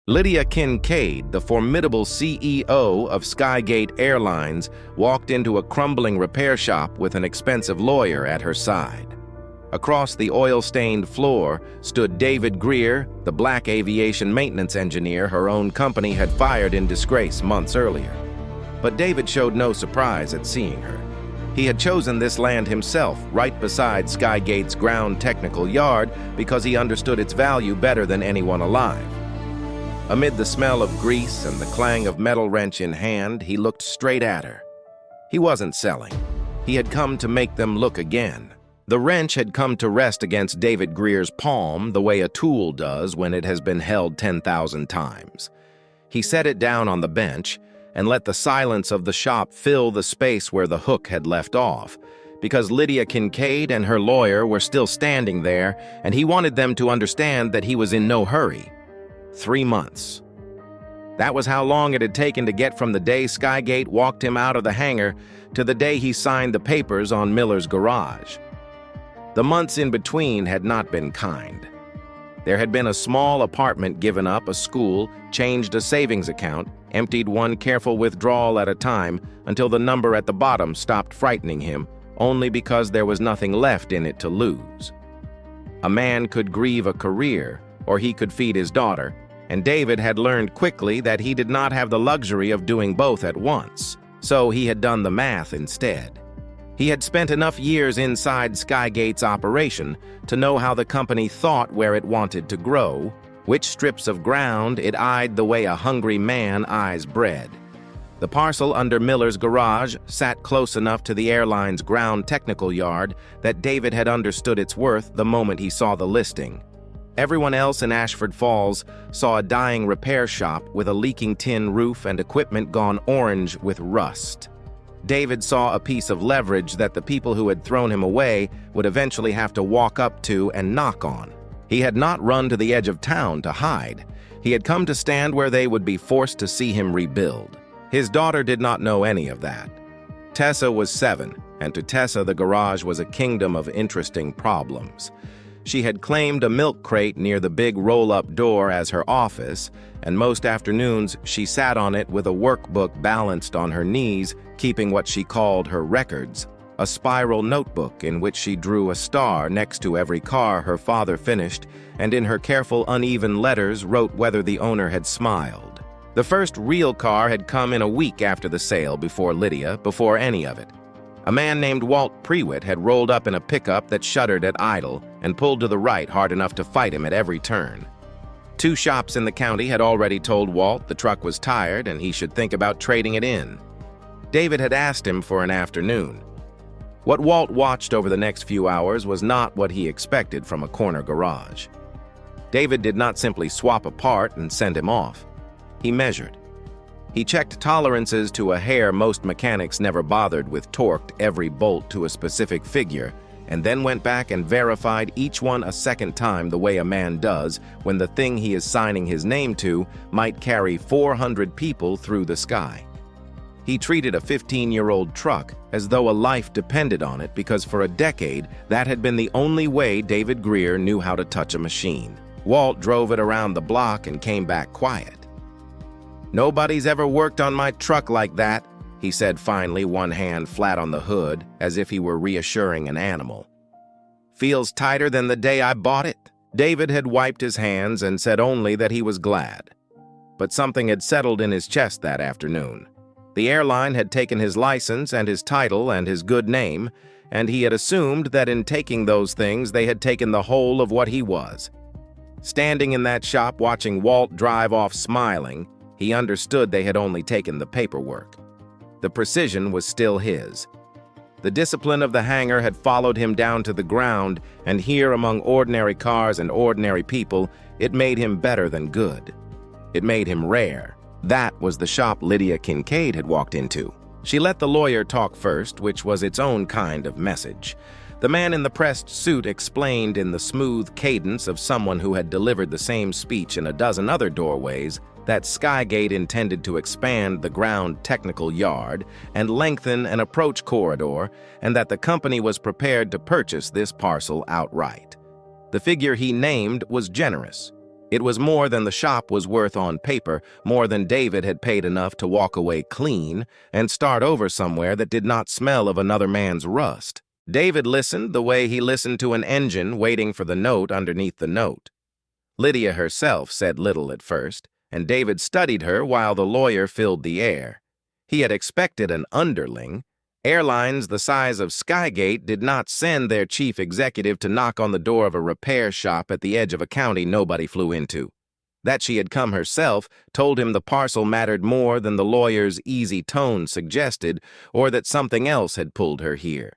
Lydia Kincaid, the formidable CEO of Skygate Airlines, walked into a crumbling repair shop with an expensive lawyer at her side. Across the oil-stained floor stood David Greer, the black aviation maintenance engineer her own company had fired in disgrace months earlier. But David showed no surprise at seeing her. He had chosen this land himself, right beside Skygate's ground technical yard, because he understood its value better than anyone alive. Amid the smell of grease and the clang of metal wrench in hand, he looked straight at her. He wasn't selling. He had come to make them look again. The wrench had come to rest against David Greer's palm the way a tool does when it has been held 10,000 times. He set it down on the bench and let the silence of the shop fill the space where the hook had left off, because Lydia Kincaid and her lawyer were still standing there, and he wanted them to understand that he was in no hurry. 3 months. That was how long it had taken to get from the day Skygate walked him out of the hangar to the day he signed the papers on Miller's garage. The months in between had not been kind. There had been a small apartment given up, a school, changed a savings account, emptied one careful withdrawal at a time until the number at the bottom stopped frightening him, only because there was nothing left in it to lose. A man could grieve a career, or he could feed his daughter, and David had learned quickly that he did not have the luxury of doing both at once, so he had done the math instead. He had spent enough years inside Skygate's operation to know how the company thought where it wanted to grow, which strips of ground it eyed the way a hungry man eyes bread. The parcel under Miller's garage sat close enough to the airline's ground technical yard that David had understood its worth the moment he saw the listing. Everyone else in Ashford Falls saw a dying repair shop with a leaking tin roof and equipment gone orange with rust. David saw a piece of leverage that the people who had thrown him away would eventually have to walk up to and knock on. He had not run to the edge of town to hide. He had come to stand where they would be forced to see him rebuild. His daughter did not know any of that. Tessa was 7, and to Tessa the garage was a kingdom of interesting problems. She had claimed a milk crate near the big roll-up door as her office, and most afternoons she sat on it with a workbook balanced on her knees, keeping what she called her records, a spiral notebook in which she drew a star next to every car her father finished, and in her careful, uneven letters wrote whether the owner had smiled. The first real car had come in a week after the sale before Lydia, before any of it. A man named Walt Prewitt had rolled up in a pickup that shuddered at idle and pulled to the right hard enough to fight him at every turn. 2 shops in the county had already told Walt the truck was tired and he should think about trading it in. David had asked him for an afternoon. What Walt watched over the next few hours was not what he expected from a corner garage. David did not simply swap a part and send him off. He measured. He checked tolerances to a hair most mechanics never bothered with, torqued every bolt to a specific figure, and then went back and verified each one a second time the way a man does when the thing he is signing his name to might carry 400 people through the sky. He treated a 15-year-old truck as though a life depended on it because for a decade that had been the only way David Greer knew how to touch a machine. Walt drove it around the block and came back quiet. "Nobody's ever worked on my truck like that," he said finally, one hand flat on the hood, as if he were reassuring an animal. "Feels tighter than the day I bought it." David had wiped his hands and said only that he was glad. But something had settled in his chest that afternoon. The airline had taken his license and his title and his good name, and he had assumed that in taking those things they had taken the whole of what he was. Standing in that shop watching Walt drive off smiling, he understood they had only taken the paperwork. The precision was still his. The discipline of the hangar had followed him down to the ground, and here among ordinary cars and ordinary people, it made him better than good. It made him rare. That was the shop Lydia Kincaid had walked into. She let the lawyer talk first, which was its own kind of message. The man in the pressed suit explained in the smooth cadence of someone who had delivered the same speech in a dozen other doorways that Skygate intended to expand the ground technical yard and lengthen an approach corridor, and that the company was prepared to purchase this parcel outright. The figure he named was generous. It was more than the shop was worth on paper, more than David had paid enough to walk away clean and start over somewhere that did not smell of another man's rust. David listened the way he listened to an engine waiting for the note underneath the note. Lydia herself said little at first, and David studied her while the lawyer filled the air. He had expected an underling. Airlines the size of Skygate did not send their chief executive to knock on the door of a repair shop at the edge of a county nobody flew into. That she had come herself told him the parcel mattered more than the lawyer's easy tone suggested, or that something else had pulled her here.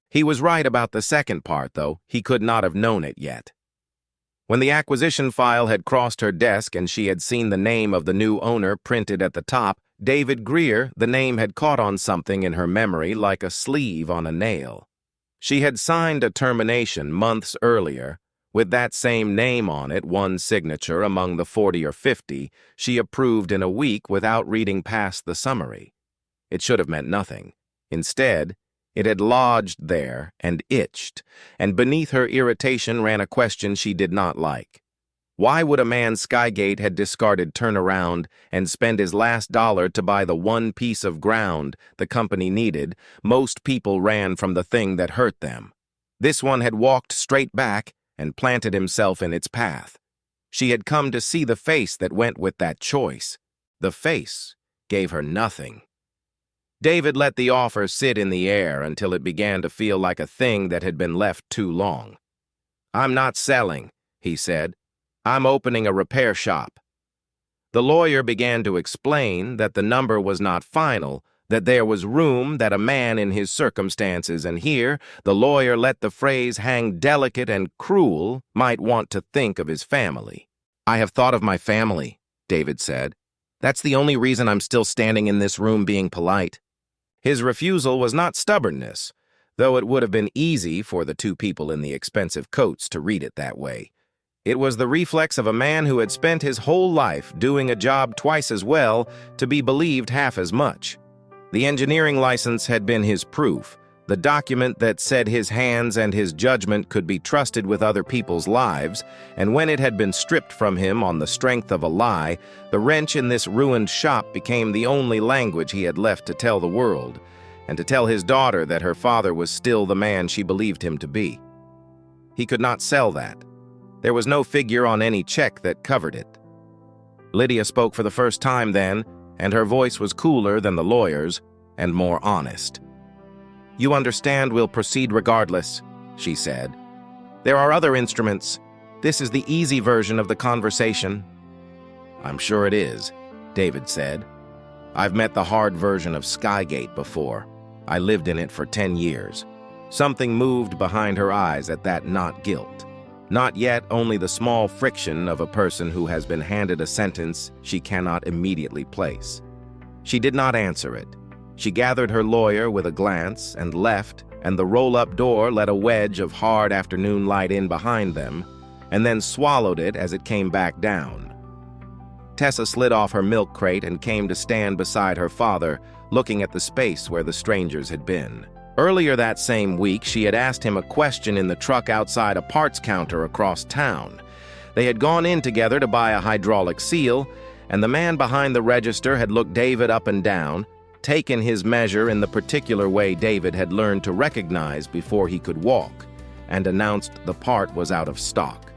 He was right about the second part, though. He could not have known it yet. When the acquisition file had crossed her desk and she had seen the name of the new owner printed at the top, David Greer, the name had caught on something in her memory like a sleeve on a nail. She had signed a termination months earlier. With that same name on it, one signature among the 40 or 50, she approved in a week without reading past the summary. It should have meant nothing. Instead, it had lodged there and itched, and beneath her irritation ran a question she did not like. Why would a man Skygate had discarded turn around and spend his last dollar to buy the one piece of ground the company needed? Most people ran from the thing that hurt them. This one had walked straight back and planted himself in its path. She had come to see the face that went with that choice. The face gave her nothing. David let the offer sit in the air until it began to feel like a thing that had been left too long. "I'm not selling," he said. "I'm opening a repair shop." The lawyer began to explain that the number was not final, that there was room, that a man in his circumstances, and here the lawyer let the phrase hang delicate and cruel, might want to think of his family. "I have thought of my family," David said. "That's the only reason I'm still standing in this room being polite." His refusal was not stubbornness, though it would have been easy for the two people in the expensive coats to read it that way. It was the reflex of a man who had spent his whole life doing a job twice as well to be believed half as much. The engineering license had been his proof, the document that said his hands and his judgment could be trusted with other people's lives, and when it had been stripped from him on the strength of a lie, the wrench in this ruined shop became the only language he had left to tell the world, and to tell his daughter that her father was still the man she believed him to be. He could not sell that. There was no figure on any check that covered it. Lydia spoke for the first time then, and her voice was cooler than the lawyer's and more honest. "You understand we'll proceed regardless," she said. "There are other instruments. This is the easy version of the conversation." "I'm sure it is," David said. "I've met the hard version of Skygate before. I lived in it for 10 years. Something moved behind her eyes at that not guilt. Not yet only the small friction of a person who has been handed a sentence she cannot immediately place. She did not answer it. She gathered her lawyer with a glance and left, and the roll-up door let a wedge of hard afternoon light in behind them, and then swallowed it as it came back down. Tessa slid off her milk crate and came to stand beside her father, looking at the space where the strangers had been. Earlier that same week, she had asked him a question in the truck outside a parts counter across town. They had gone in together to buy a hydraulic seal, and the man behind the register had looked David up and down, taken his measure in the particular way David had learned to recognize before he could walk, and announced the part was out of stock.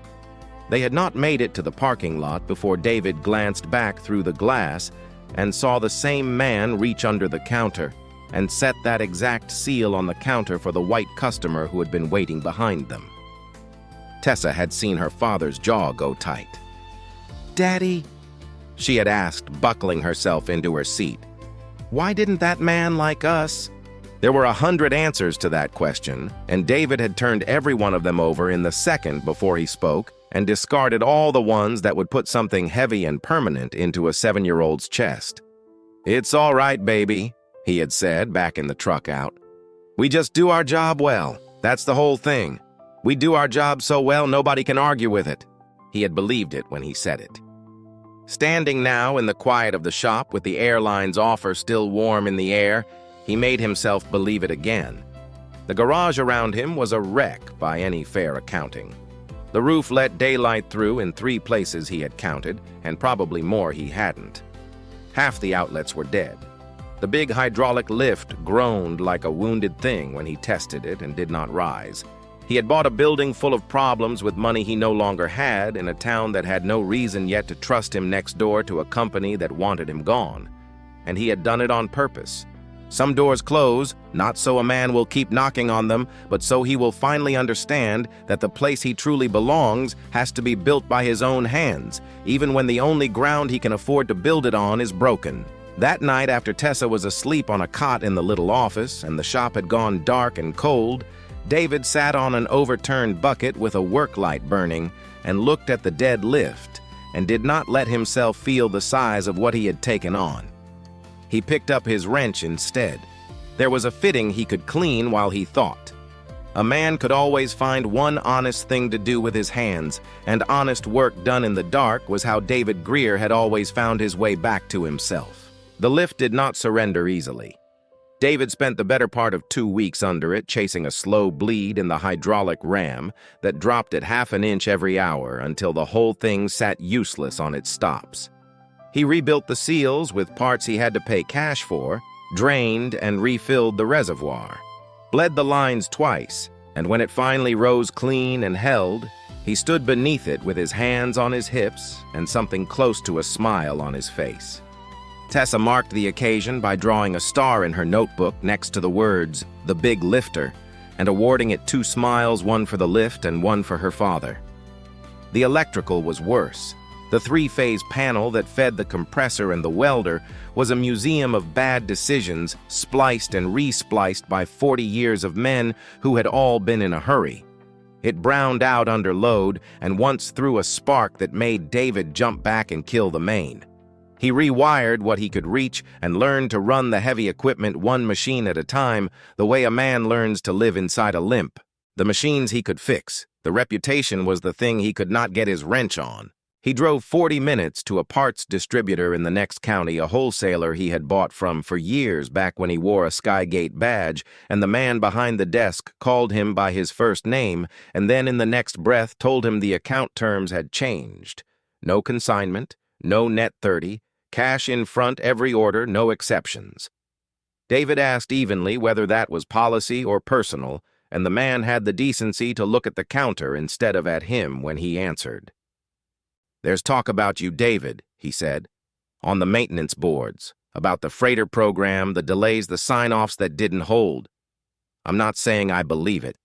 They had not made it to the parking lot before David glanced back through the glass and saw the same man reach under the counter and set that exact seal on the counter for the white customer who had been waiting behind them. Tessa had seen her father's jaw go tight. "Daddy," she had asked, buckling herself into her seat, "why didn't that man like us?" There were 100 answers to that question, and David had turned every one of them over in the second before he spoke and discarded all the ones that would put something heavy and permanent into a 7-year-old's chest. "It's all right, baby," he had said back in the truck out. "We just do our job well. That's the whole thing. We do our job so well nobody can argue with it." He had believed it when he said it. Standing now in the quiet of the shop with the airline's offer still warm in the air, he made himself believe it again. The garage around him was a wreck by any fair accounting. The roof let daylight through in 3 places he had counted, and probably more he hadn't. Half the outlets were dead. The big hydraulic lift groaned like a wounded thing when he tested it and did not rise. He had bought a building full of problems with money he no longer had in a town that had no reason yet to trust him next door to a company that wanted him gone. And he had done it on purpose. Some doors close, not so a man will keep knocking on them, but so he will finally understand that the place he truly belongs has to be built by his own hands, even when the only ground he can afford to build it on is broken. That night, after Tessa was asleep on a cot in the little office and the shop had gone dark and cold, David sat on an overturned bucket with a work light burning and looked at the dead lift and did not let himself feel the size of what he had taken on. He picked up his wrench instead. There was a fitting he could clean while he thought. A man could always find one honest thing to do with his hands, and honest work done in the dark was how David Greer had always found his way back to himself. The lift did not surrender easily. David spent the better part of 2 weeks under it, chasing a slow bleed in the hydraulic ram that dropped at ½ an inch every hour until the whole thing sat useless on its stops. He rebuilt the seals with parts he had to pay cash for, drained and refilled the reservoir, bled the lines twice, and when it finally rose clean and held, he stood beneath it with his hands on his hips and something close to a smile on his face. Tessa marked the occasion by drawing a star in her notebook next to the words, "The Big Lifter," and awarding it 2 smiles, one for the lift and one for her father. The electrical was worse. The 3-phase panel that fed the compressor and the welder was a museum of bad decisions, spliced and re-spliced by 40 years of men who had all been in a hurry. It browned out under load and once threw a spark that made David jump back and kill the main. He rewired what he could reach and learned to run the heavy equipment one machine at a time, the way a man learns to live inside a limp. The machines he could fix. The reputation was the thing he could not get his wrench on. He drove 40 minutes to a parts distributor in the next county, a wholesaler he had bought from for years back when he wore a Skygate badge, and the man behind the desk called him by his first name and then in the next breath told him the account terms had changed. No consignment, no net 30, cash in front every order, no exceptions. David asked evenly whether that was policy or personal, and the man had the decency to look at the counter instead of at him when he answered. "There's talk about you, David," he said, "on the maintenance boards, about the freighter program, the delays, the sign-offs that didn't hold. I'm not saying I believe it.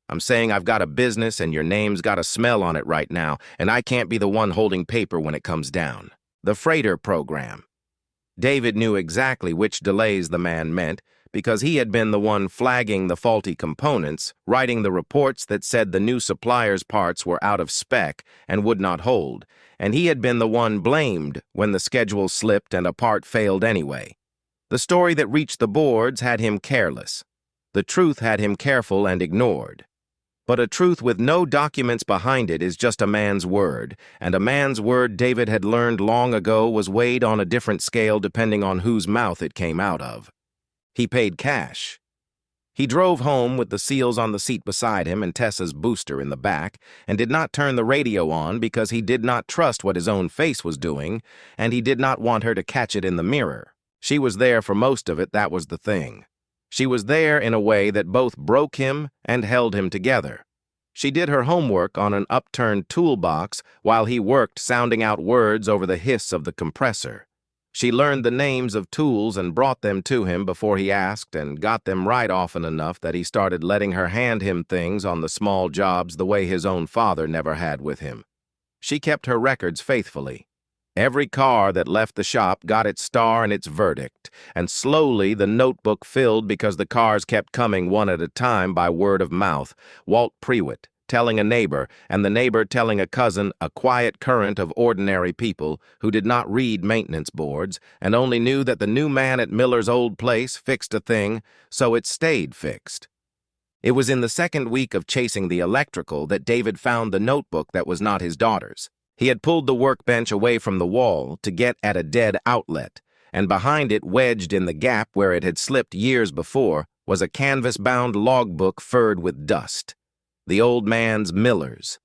I'm saying I've got a business and your name's got a smell on it right now, and I can't be the one holding paper when it comes down. The freighter program." David knew exactly which delays the man meant because he had been the one flagging the faulty components, writing the reports that said the new supplier's parts were out of spec and would not hold, and he had been the one blamed when the schedule slipped and a part failed anyway. The story that reached the boards had him careless. The truth had him careful and ignored. But a truth with no documents behind it is just a man's word, and a man's word David had learned long ago was weighed on a different scale depending on whose mouth it came out of. He paid cash. He drove home with the seals on the seat beside him and Tessa's booster in the back, and did not turn the radio on because he did not trust what his own face was doing, and he did not want her to catch it in the mirror. She was there for most of it, that was the thing. She was there in a way that both broke him and held him together. She did her homework on an upturned toolbox while he worked sounding out words over the hiss of the compressor. She learned the names of tools and brought them to him before he asked and got them right often enough that he started letting her hand him things on the small jobs the way his own father never had with him. She kept her records faithfully. Every car that left the shop got its star and its verdict, and slowly the notebook filled because the cars kept coming one at a time by word of mouth. Walt Prewitt telling a neighbor, and the neighbor telling a cousin, a quiet current of ordinary people who did not read maintenance boards and only knew that the new man at Miller's old place fixed a thing, so it stayed fixed. It was in the second week of chasing the electrical that David found the notebook that was not his daughter's. He had pulled the workbench away from the wall to get at a dead outlet, and behind it, wedged in the gap where it had slipped years before, was a canvas-bound logbook furred with dust. The old man's Miller's.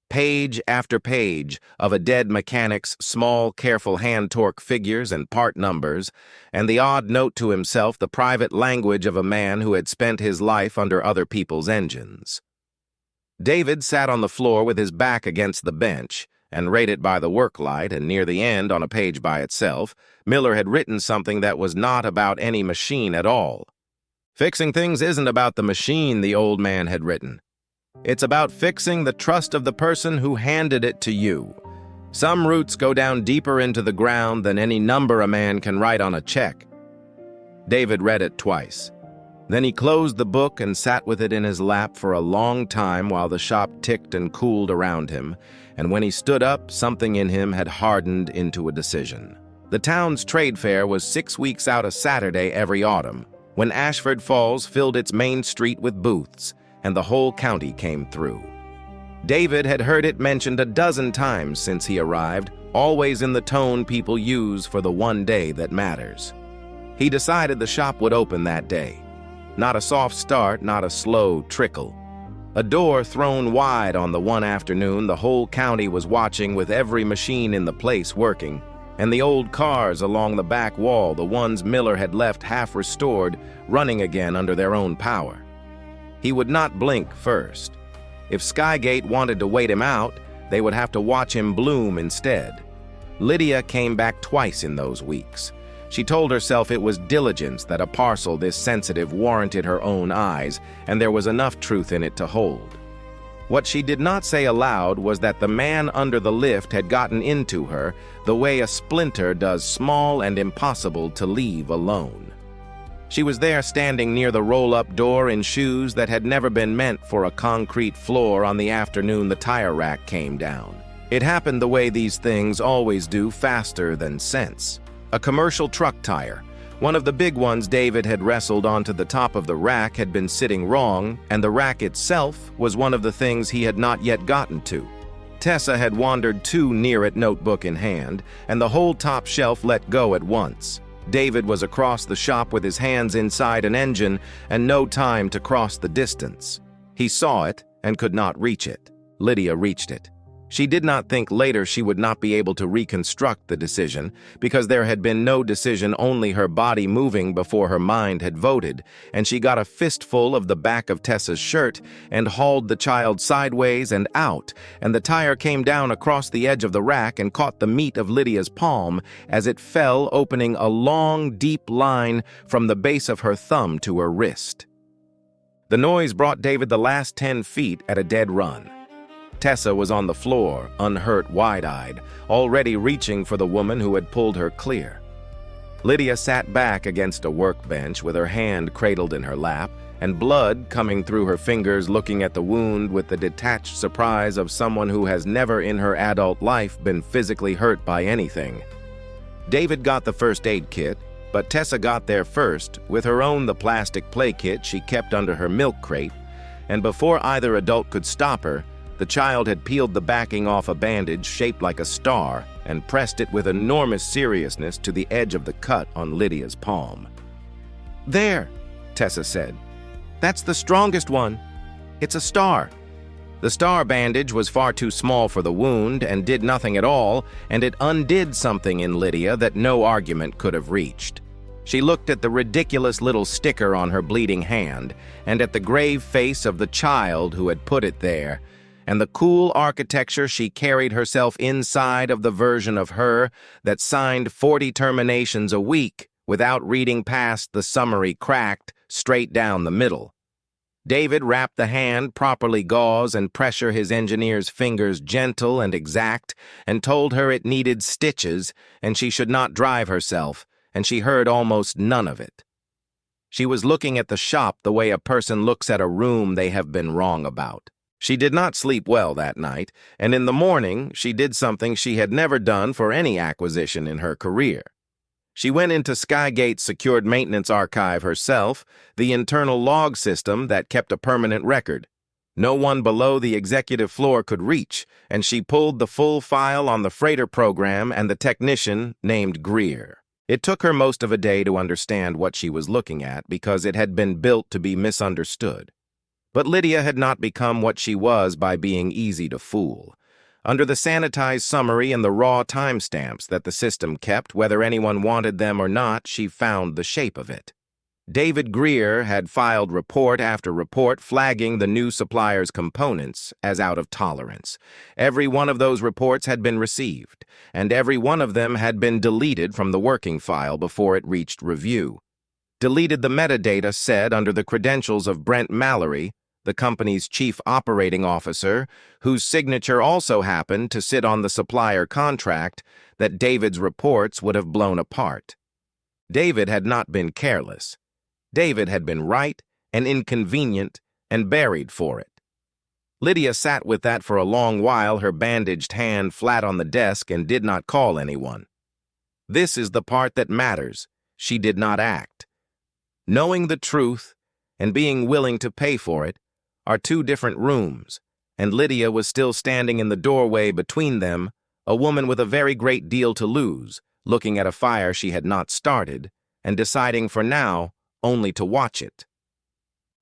Page after page of a dead mechanic's small, careful hand-torque figures and part numbers, and the odd note to himself, the private language of a man who had spent his life under other people's engines. David sat on the floor with his back against the bench, and rated by the work light, and near the end, on a page by itself, Miller had written something that was not about any machine at all. "Fixing things isn't about the machine," the old man had written. "It's about fixing the trust of the person who handed it to you. Some roots go down deeper into the ground than any number a man can write on a check." David read it twice. Then he closed the book and sat with it in his lap for a long time while the shop ticked and cooled around him, and when he stood up, something in him had hardened into a decision. The town's trade fair was 6 weeks out a Saturday every autumn, when Ashford Falls filled its main street with booths, and the whole county came through. David had heard it mentioned a dozen times since he arrived, always in the tone people use for the one day that matters. He decided the shop would open that day. Not a soft start, not a slow trickle. A door thrown wide on the one afternoon the whole county was watching, with every machine in the place working, and the old cars along the back wall, the ones Miller had left half restored, running again under their own power. He would not blink first. If Skygate wanted to wait him out, they would have to watch him bloom instead. Lydia came back twice in those weeks. She told herself it was diligence that a parcel this sensitive warranted her own eyes, and there was enough truth in it to hold. What she did not say aloud was that the man under the lift had gotten into her the way a splinter does small and impossible to leave alone. She was there standing near the roll-up door in shoes that had never been meant for a concrete floor on the afternoon the tire rack came down. It happened the way these things always do, faster than sense. A commercial truck tire, one of the big ones David had wrestled onto the top of the rack, had been sitting wrong, and the rack itself was one of the things he had not yet gotten to. Tessa had wandered too near it, notebook in hand, and the whole top shelf let go at once. David was across the shop with his hands inside an engine and no time to cross the distance. He saw it and could not reach it. Lydia reached it. She did not think later she would not be able to reconstruct the decision, because there had been no decision, only her body moving before her mind had voted, and she got a fistful of the back of Tessa's shirt and hauled the child sideways and out, and the tire came down across the edge of the rack and caught the meat of Lydia's palm as it fell, opening a long, deep line from the base of her thumb to her wrist. The noise brought David the last 10 feet at a dead run. Tessa was on the floor, unhurt, wide-eyed, already reaching for the woman who had pulled her clear. Lydia sat back against a workbench with her hand cradled in her lap, and blood coming through her fingers, looking at the wound with the detached surprise of someone who has never in her adult life been physically hurt by anything. David got the first aid kit, but Tessa got there first with the plastic play kit she kept under her milk crate, and before either adult could stop her, the child had peeled the backing off a bandage shaped like a star and pressed it with enormous seriousness to the edge of the cut on Lydia's palm. "There," Tessa said. "That's the strongest one. It's a star." The star bandage was far too small for the wound and did nothing at all, and it undid something in Lydia that no argument could have reached. She looked at the ridiculous little sticker on her bleeding hand and at the grave face of the child who had put it there, and the cool architecture she carried herself inside of the version of her that signed 40 terminations a week without reading past the summary cracked straight down the middle. David wrapped the hand, properly gauze and pressure his engineer's fingers gentle and exact, and told her it needed stitches and she should not drive herself, and she heard almost none of it. She was looking at the shop the way a person looks at a room they have been wrong about. She did not sleep well that night, and in the morning she did something she had never done for any acquisition in her career. She went into Skygate's secured maintenance archive herself, the internal log system that kept a permanent record. No one below the executive floor could reach, and she pulled the full file on the freighter program and the technician named Greer. It took her most of a day to understand what she was looking at because it had been built to be misunderstood. But Lydia had not become what she was by being easy to fool. Under the sanitized summary and the raw timestamps that the system kept, whether anyone wanted them or not, she found the shape of it. David Greer had filed report after report flagging the new supplier's components as out of tolerance. Every one of those reports had been received, and every one of them had been deleted from the working file before it reached review. Deleted the metadata said under the credentials of Brent Mallory, the company's chief operating officer, whose signature also happened to sit on the supplier contract, that David's reports would have blown apart. David had not been careless. David had been right and inconvenient and buried for it. Lydia sat with that for a long while, her bandaged hand flat on the desk, and did not call anyone. This is the part that matters. She did not act. Knowing the truth and being willing to pay for it are two different rooms, and Lydia was still standing in the doorway between them, a woman with a very great deal to lose, looking at a fire she had not started, and deciding for now only to watch it.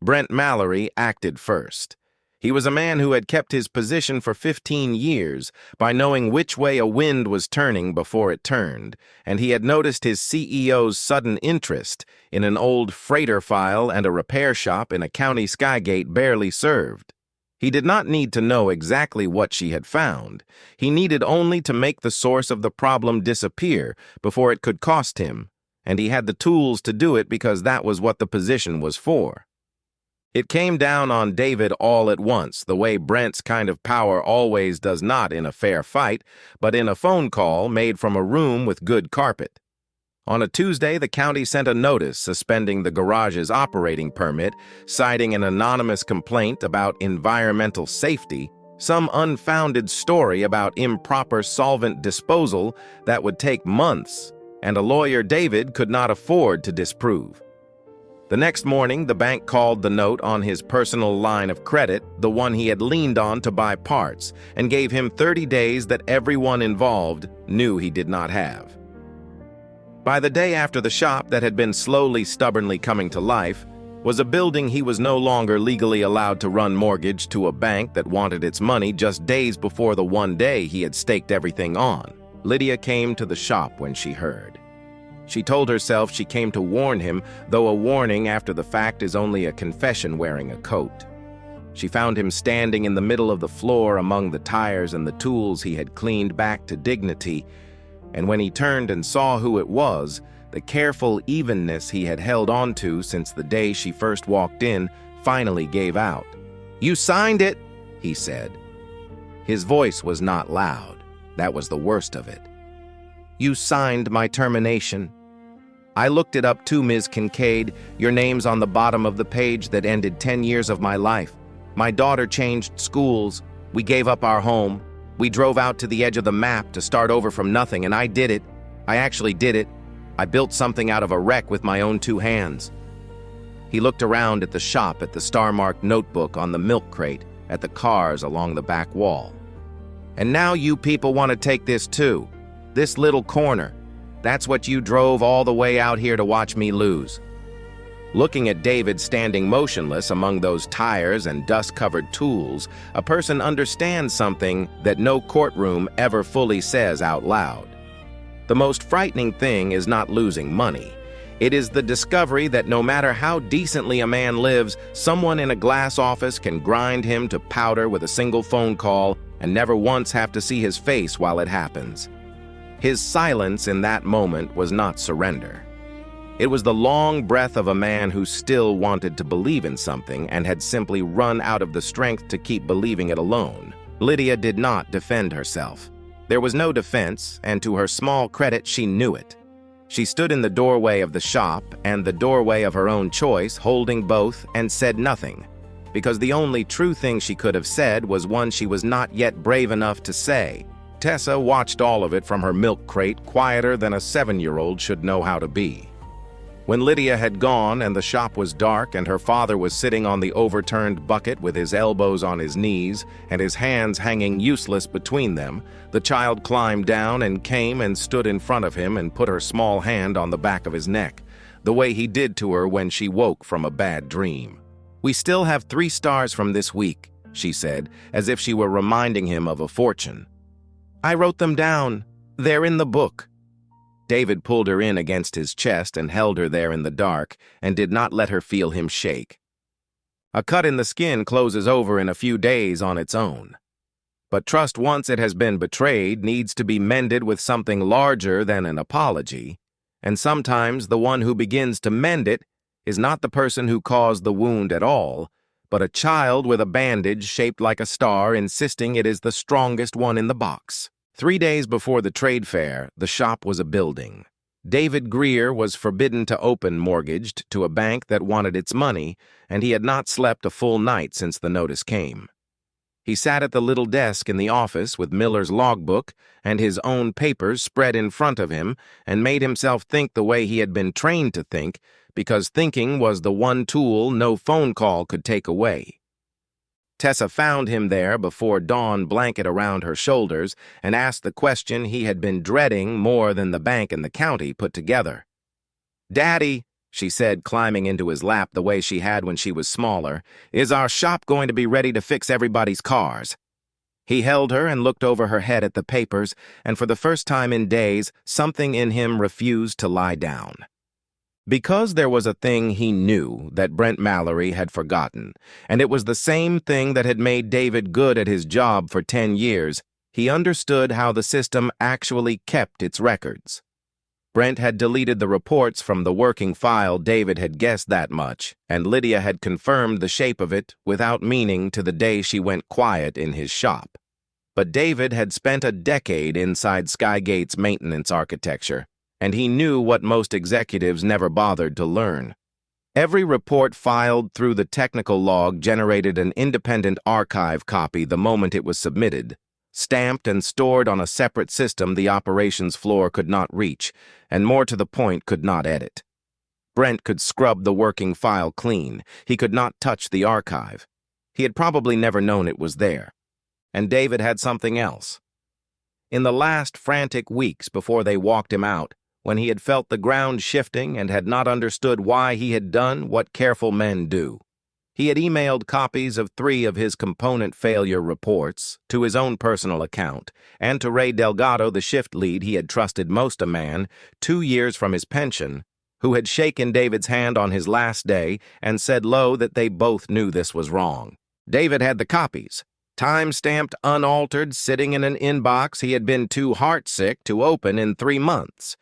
Brent Mallory acted first. He was a man who had kept his position for 15 years by knowing which way a wind was turning before it turned, and he had noticed his CEO's sudden interest in an old freighter file and a repair shop in a county Skygate barely served. He did not need to know exactly what she had found. He needed only to make the source of the problem disappear before it could cost him, and he had the tools to do it because that was what the position was for. It came down on David all at once, the way Brent's kind of power always does not in a fair fight, but in a phone call made from a room with good carpet. On a Tuesday, the county sent a notice suspending the garage's operating permit, citing an anonymous complaint about environmental safety, some unfounded story about improper solvent disposal that would take months, and a lawyer David could not afford to disprove. The next morning, the bank called the note on his personal line of credit, the one he had leaned on to buy parts, and gave him 30 days that everyone involved knew he did not have. By the day after, the shop that had been stubbornly coming to life was a building he was no longer legally allowed to run mortgage to a bank that wanted its money just days before the one day he had staked everything on. Lydia came to the shop when she heard. She told herself she came to warn him, though a warning after the fact is only a confession wearing a coat. She found him standing in the middle of the floor among the tires and the tools he had cleaned back to dignity, and when he turned and saw who it was, the careful evenness he had held on to since the day she first walked in finally gave out. "You signed it," he said. His voice was not loud. That was the worst of it. "You signed my termination. I looked it up too, Ms. Kincaid. Your name's on the bottom of the page that ended 10 years of my life. My daughter changed schools. We gave up our home. We drove out to the edge of the map to start over from nothing, and I did it. I actually did it. I built something out of a wreck with my own 2 hands." He looked around at the shop, at the star-marked notebook on the milk crate, at the cars along the back wall. "And now you people want to take this too. This little corner. That's what you drove all the way out here to watch me lose." Looking at David standing motionless among those tires and dust-covered tools, a person understands something that no courtroom ever fully says out loud. The most frightening thing is not losing money. It is the discovery that no matter how decently a man lives, someone in a glass office can grind him to powder with a single phone call and never once have to see his face while it happens. His silence in that moment was not surrender. It was the long breath of a man who still wanted to believe in something and had simply run out of the strength to keep believing it alone. Lydia did not defend herself. There was no defense, and to her small credit, she knew it. She stood in the doorway of the shop and the doorway of her own choice, holding both, and said nothing, because the only true thing she could have said was one she was not yet brave enough to say. Tessa watched all of it from her milk crate, quieter than a 7-year-old should know how to be. When Lydia had gone and the shop was dark and her father was sitting on the overturned bucket with his elbows on his knees and his hands hanging useless between them, the child climbed down and came and stood in front of him and put her small hand on the back of his neck, the way he did to her when she woke from a bad dream. "We still have 3 stars from this week," she said, as if she were reminding him of a fortune. "I wrote them down. They're in the book." David pulled her in against his chest and held her there in the dark and did not let her feel him shake. A cut in the skin closes over in a few days on its own. But trust, once it has been betrayed, needs to be mended with something larger than an apology, and sometimes the one who begins to mend it is not the person who caused the wound at all, but a child with a bandage shaped like a star insisting it is the strongest one in the box. 3 days before the trade fair, the shop was a building. David Greer was forbidden to open mortgaged to a bank that wanted its money, and he had not slept a full night since the notice came. He sat at the little desk in the office with Miller's logbook and his own papers spread in front of him and made himself think the way he had been trained to think, because thinking was the one tool no phone call could take away. Tessa found him there before dawn, blanket around her shoulders, and asked the question he had been dreading more than the bank and the county put together. "Daddy," she said, climbing into his lap the way she had when she was smaller, "is our shop going to be ready to fix everybody's cars?" He held her and looked over her head at the papers, and for the first time in days, something in him refused to lie down. Because there was a thing he knew that Brent Mallory had forgotten, and it was the same thing that had made David good at his job for 10 years, he understood how the system actually kept its records. Brent had deleted the reports from the working file. David had guessed that much, and Lydia had confirmed the shape of it without meaning to the day she went quiet in his shop. But David had spent a decade inside Skygate's maintenance architecture, and he knew what most executives never bothered to learn. Every report filed through the technical log generated an independent archive copy the moment it was submitted, stamped and stored on a separate system the operations floor could not reach, and more to the point, could not edit. Brent could scrub the working file clean. He could not touch the archive. He had probably never known it was there. And David had something else. In the last frantic weeks before they walked him out, when he had felt the ground shifting and had not understood why he had done what careful men do, he had emailed copies of 3 of his component failure reports to his own personal account and to Ray Delgado, the shift lead he had trusted most, a man 2 years from his pension, who had shaken David's hand on his last day and said low that they both knew this was wrong. David had the copies, time-stamped, unaltered, sitting in an inbox he had been too heartsick to open in 3 months.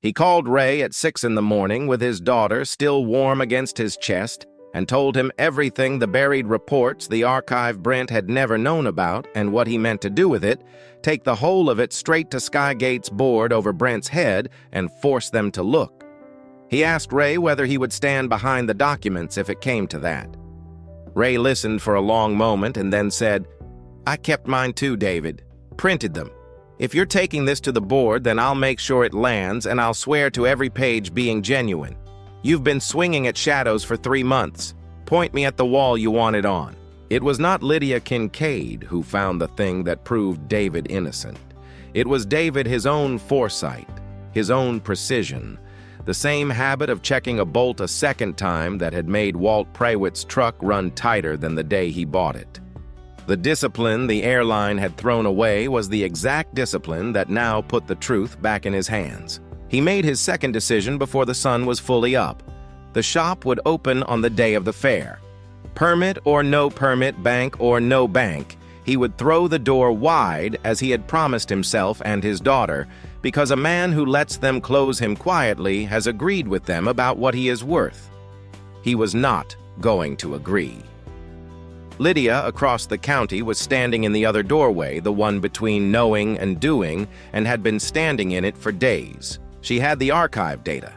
He called Ray at 6 in the morning with his daughter still warm against his chest and told him everything, the buried reports, the archive Brent had never known about, and what he meant to do with it, take the whole of it straight to Skygate's board over Brent's head and force them to look. He asked Ray whether he would stand behind the documents if it came to that. Ray listened for a long moment and then said, "I kept mine too, David. Printed them. If you're taking this to the board, then I'll make sure it lands, and I'll swear to every page being genuine. You've been swinging at shadows for 3 months. Point me at the wall you want it on." It was not Lydia Kincaid who found the thing that proved David innocent. It was David, his own foresight, his own precision, the same habit of checking a bolt a second time that had made Walt Prewitt's truck run tighter than the day he bought it. The discipline the airline had thrown away was the exact discipline that now put the truth back in his hands. He made his second decision before the sun was fully up. The shop would open on the day of the fair. Permit or no permit, bank or no bank, he would throw the door wide as he had promised himself and his daughter, because a man who lets them close him quietly has agreed with them about what he is worth. He was not going to agree. Lydia, across the county, was standing in the other doorway, the one between knowing and doing, and had been standing in it for days. She had the archive data.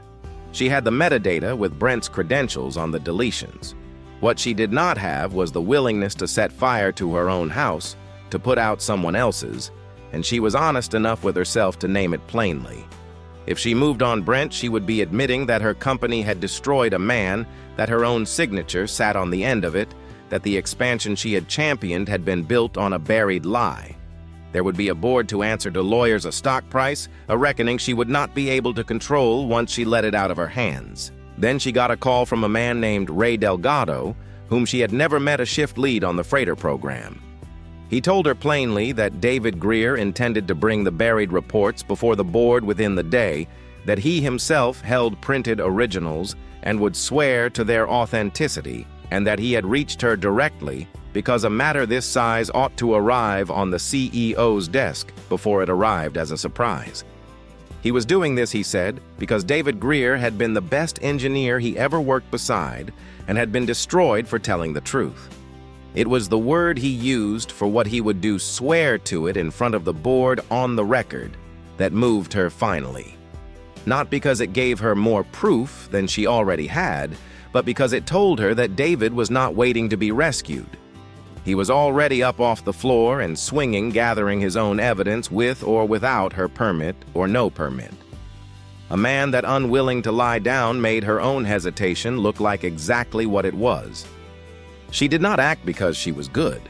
She had the metadata with Brent's credentials on the deletions. What she did not have was the willingness to set fire to her own house, to put out someone else's, and she was honest enough with herself to name it plainly. If she moved on Brent, she would be admitting that her company had destroyed a man, that her own signature sat on the end of it, that the expansion she had championed had been built on a buried lie. There would be a board to answer to lawyers, a stock price, a reckoning she would not be able to control once she let it out of her hands. Then she got a call from a man named Ray Delgado, whom she had never met a shift lead on the freighter program. He told her plainly that David Greer intended to bring the buried reports before the board within the day, that he himself held printed originals and would swear to their authenticity, and that he had reached her directly because a matter this size ought to arrive on the CEO's desk before it arrived as a surprise. He was doing this, he said, because David Greer had been the best engineer he ever worked beside and had been destroyed for telling the truth. It was the word he used for what he would do, swear to it in front of the board on the record, that moved her finally. Not because it gave her more proof than she already had, but because it told her that David was not waiting to be rescued. He was already up off the floor and swinging, gathering his own evidence with or without her permit or no permit. A man that unwilling to lie down made her own hesitation look like exactly what it was. She did not act because she was good.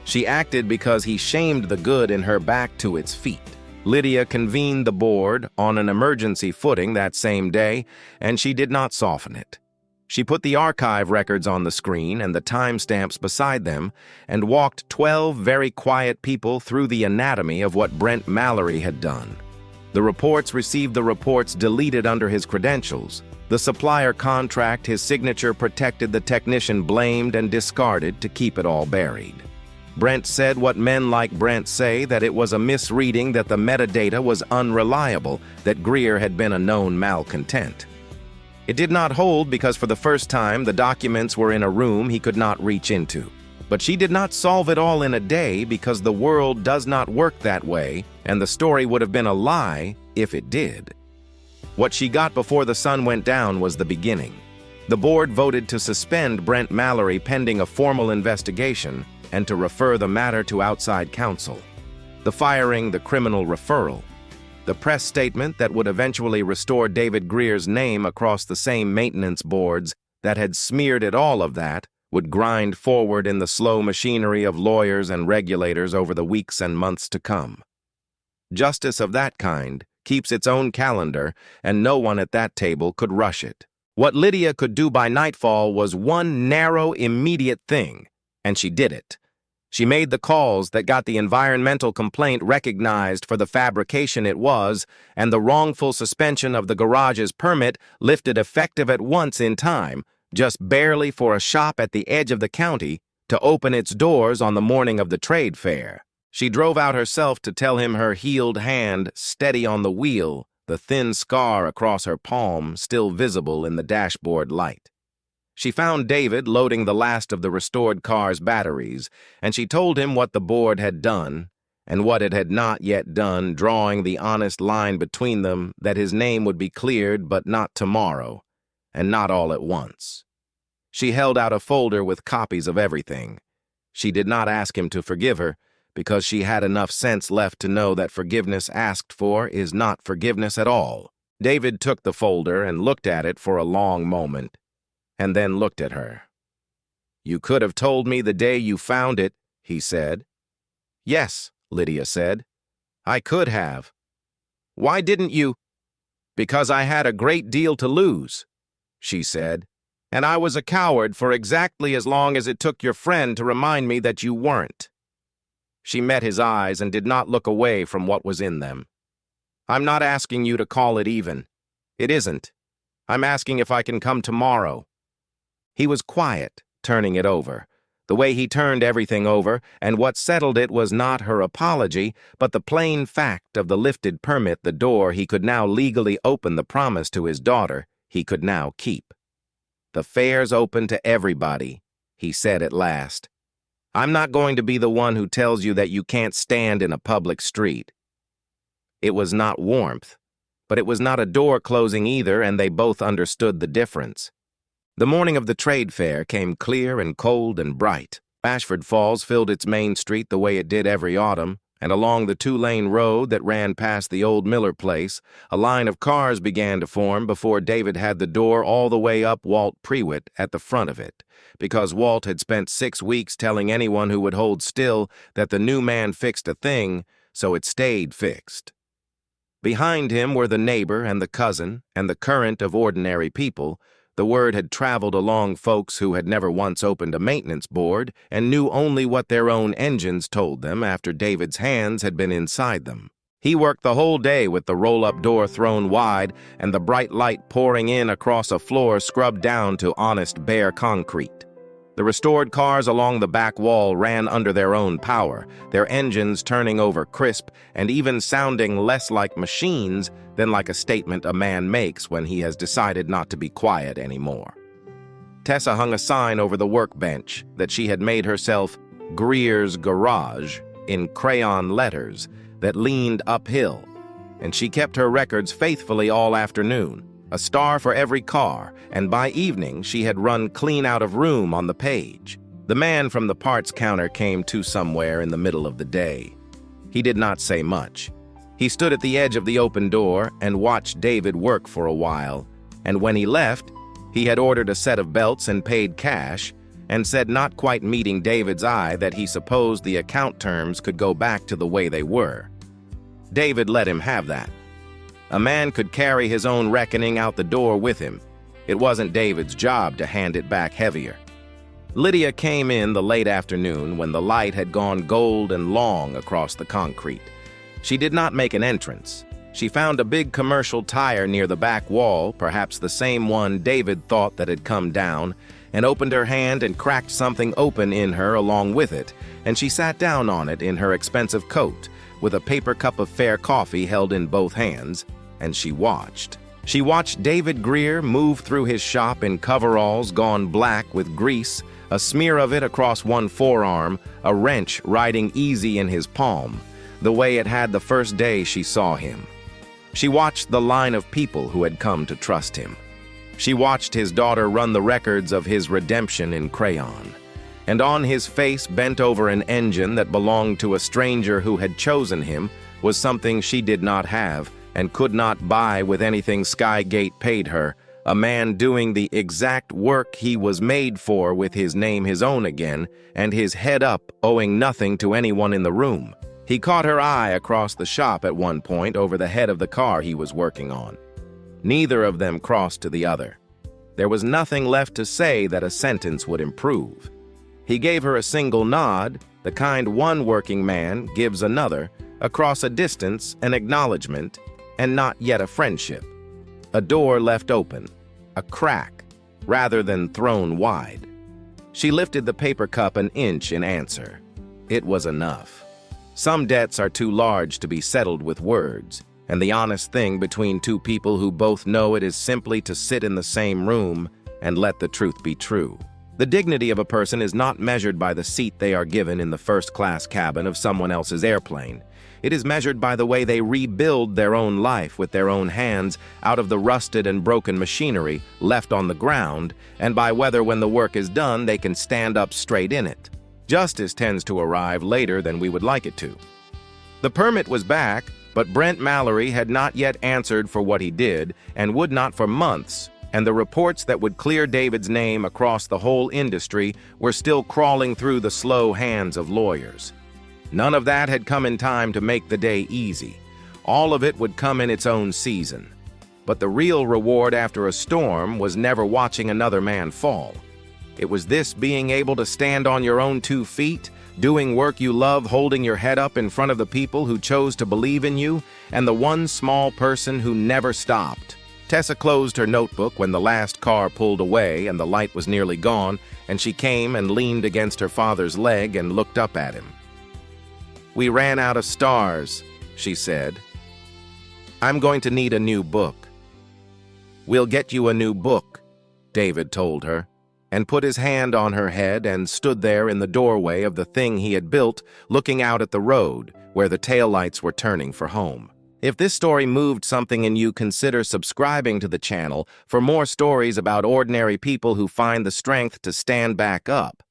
She acted because he shamed the good in her back to its feet. Lydia convened the board on an emergency footing that same day, and she did not soften it. She put the archive records on the screen and the timestamps beside them and walked 12 very quiet people through the anatomy of what Brent Mallory had done. The reports received the reports deleted under his credentials. The supplier contract his signature protected, the technician blamed and discarded to keep it all buried. Brent said what men like Brent say, that it was a misreading, that the metadata was unreliable, that Greer had been a known malcontent. It did not hold because for the first time the documents were in a room he could not reach into. But she did not solve it all in a day because the world does not work that way, and the story would have been a lie if it did. What she got before the sun went down was the beginning. The board voted to suspend Brent Mallory pending a formal investigation and to refer the matter to outside counsel. The firing, the criminal referral, the press statement that would eventually restore David Greer's name across the same maintenance boards that had smeared it, all of that would grind forward in the slow machinery of lawyers and regulators over the weeks and months to come. Justice of that kind keeps its own calendar, and no one at that table could rush it. What Lydia could do by nightfall was one narrow, immediate thing, and she did it. She made the calls that got the environmental complaint recognized for the fabrication it was, and the wrongful suspension of the garage's permit lifted effective at once in time, just barely for a shop at the edge of the county to open its doors on the morning of the trade fair. She drove out herself to tell him, her healed hand steady on the wheel, the thin scar across her palm still visible in the dashboard light. She found David loading the last of the restored car's batteries, and she told him what the board had done and what it had not yet done, drawing the honest line between them that his name would be cleared, but not tomorrow, and not all at once. She held out a folder with copies of everything. She did not ask him to forgive her, because she had enough sense left to know that forgiveness asked for is not forgiveness at all. David took the folder and looked at it for a long moment, and then looked at her. "You could have told me the day you found it," he said. "Yes," Lydia said. "I could have." "Why didn't you?" "Because I had a great deal to lose," she said, "and I was a coward for exactly as long as it took your friend to remind me that you weren't." She met his eyes and did not look away from what was in them. "I'm not asking you to call it even. It isn't. I'm asking if I can come tomorrow." He was quiet, turning it over. The way he turned everything over, and what settled it was not her apology, but the plain fact of the lifted permit, the door he could now legally open, the promise to his daughter he could now keep. "The fair's open to everybody," he said at last. "I'm not going to be the one who tells you that you can't stand in a public street." It was not warmth, but it was not a door closing either, and they both understood the difference. The morning of the trade fair came clear and cold and bright. Ashford Falls filled its main street the way it did every autumn, and along the two-lane road that ran past the old Miller place, a line of cars began to form before David had the door all the way up Walt Prewitt at the front of it, because Walt had spent 6 weeks telling anyone who would hold still that the new man fixed a thing, so it stayed fixed. Behind him were the neighbor and the cousin and the current of ordinary people, The word had traveled along folks who had never once opened a maintenance board and knew only what their own engines told them after David's hands had been inside them. He worked the whole day with the roll-up door thrown wide and the bright light pouring in across a floor scrubbed down to honest bare concrete. The restored cars along the back wall ran under their own power, their engines turning over crisp and even sounding less like machines than like a statement a man makes when he has decided not to be quiet anymore. Tessa hung a sign over the workbench that she had made herself Greer's Garage in crayon letters that leaned uphill, and she kept her records faithfully all afternoon. A star for every car, and by evening she had run clean out of room on the page. The man from the parts counter came to somewhere in the middle of the day. He did not say much. He stood at the edge of the open door and watched David work for a while, and when he left, he had ordered a set of belts and paid cash, and said, not quite meeting David's eye, that he supposed the account terms could go back to the way they were. David let him have that. A man could carry his own reckoning out the door with him. It wasn't David's job to hand it back heavier. Lydia came in the late afternoon when the light had gone gold and long across the concrete. She did not make an entrance. She found a big commercial tire near the back wall, perhaps the same one David thought that had come down, and opened her hand and cracked something open in her along with it, and she sat down on it in her expensive coat, with a paper cup of fair coffee held in both hands, and she watched. She watched David Greer move through his shop in coveralls gone black with grease, a smear of it across one forearm, a wrench riding easy in his palm, the way it had the first day she saw him. She watched the line of people who had come to trust him. She watched his daughter run the records of his redemption in crayon, and on his face bent over an engine that belonged to a stranger who had chosen him was something she did not have and could not buy with anything Skygate paid her, a man doing the exact work he was made for with his name his own again and his head up, owing nothing to anyone in the room. He caught her eye across the shop at one point over the head of the car he was working on. Neither of them crossed to the other. There was nothing left to say that a sentence would improve. He gave her a single nod, the kind one working man gives another, across a distance, an acknowledgement, and not yet a friendship. A door left open, a crack, rather than thrown wide. She lifted the paper cup an inch in answer. It was enough. Some debts are too large to be settled with words, and the honest thing between two people who both know it is simply to sit in the same room and let the truth be true. The dignity of a person is not measured by the seat they are given in the first-class cabin of someone else's airplane. It is measured by the way they rebuild their own life with their own hands out of the rusted and broken machinery left on the ground, and by whether when the work is done they can stand up straight in it. Justice tends to arrive later than we would like it to. The permit was back, but Brent Mallory had not yet answered for what he did, and would not for months, and the reports that would clear David's name across the whole industry were still crawling through the slow hands of lawyers. None of that had come in time to make the day easy. All of it would come in its own season. But the real reward after a storm was never watching another man fall. It was this being able to stand on your own 2 feet, doing work you love, holding your head up in front of the people who chose to believe in you, and the one small person who never stopped. Tessa closed her notebook when the last car pulled away and the light was nearly gone, and she came and leaned against her father's leg and looked up at him. "We ran out of stars," she said. "I'm going to need a new book." "We'll get you a new book," David told her, and put his hand on her head and stood there in the doorway of the thing he had built, looking out at the road, where the taillights were turning for home. If this story moved something in you, consider subscribing to the channel for more stories about ordinary people who find the strength to stand back up.